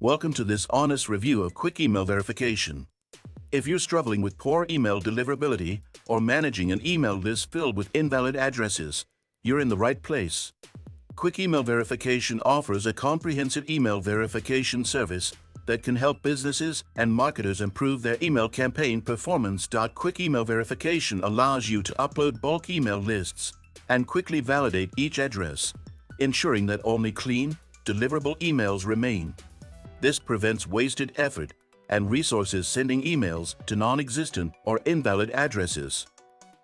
Welcome to this honest review of quick email verification. If you're struggling with poor email deliverability or managing an email list filled with invalid addresses, you're in the right place. Quick Email Verification offers a comprehensive email verification service that can help businesses and marketers improve their email campaign performance. Quick Email Verification allows you to upload bulk email lists and quickly validate each address, ensuring that only clean, deliverable emails remain. This prevents wasted effort and resources sending emails to non-existent or invalid addresses.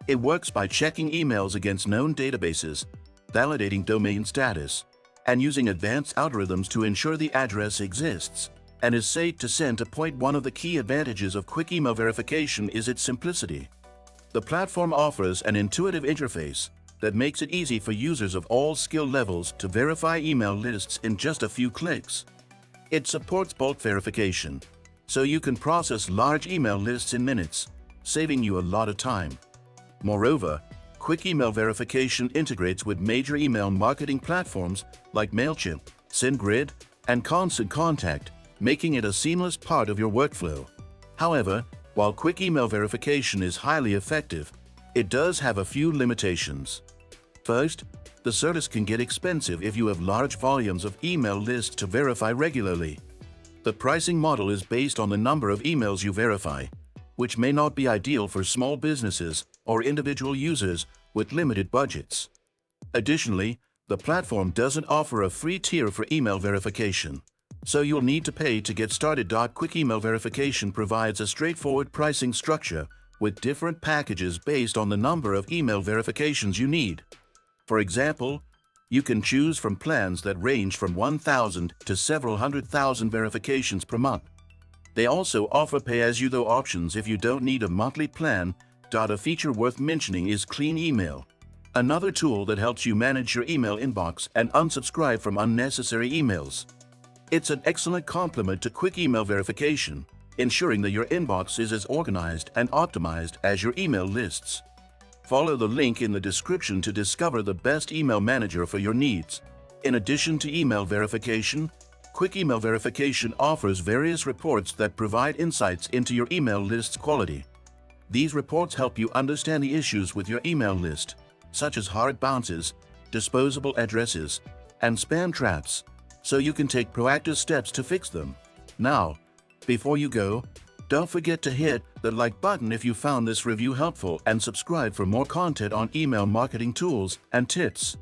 It works by checking emails against known databases, validating domain status, and using advanced algorithms to ensure the address exists and is safe to send. One of the key advantages of quick email verification is its simplicity. The platform offers an intuitive interface that makes it easy for users of all skill levels to verify email lists in just a few clicks. It supports bulk verification, so you can process large email lists in minutes, saving you a lot of time. Moreover, Quick Email Verification integrates with major email marketing platforms like MailChimp, SendGrid, and Constant Contact, making it a seamless part of your workflow. However, while Quick Email Verification is highly effective, it does have a few limitations. First, the service can get expensive if you have large volumes of email lists to verify regularly. The pricing model is based on the number of emails you verify, which may not be ideal for small businesses or individual users with limited budgets. Additionally, the platform doesn't offer a free tier for email verification, so you'll need to pay to get started. Quick Email Verification provides a straightforward pricing structure with different packages based on the number of email verifications you need. For example, you can choose from plans that range from 1,000 to several hundred thousand verifications per month. They also offer pay-as-you-go options if you don't need a monthly plan. A feature worth mentioning is Clean Email, another tool that helps you manage your email inbox and unsubscribe from unnecessary emails. It's an excellent complement to Quick Email Verification, ensuring that your inbox is as organized and optimized as your email lists. Follow the link in the description to discover the best email manager for your needs. In addition to email verification, Quick Email Verification offers various reports that provide insights into your email list's quality. These reports help you understand the issues with your email list, such as hard bounces, disposable addresses, and spam traps, so you can take proactive steps to fix them. Now, before you go, don't forget to hit the like button if you found this review helpful and subscribe for more content on email marketing tools and tips.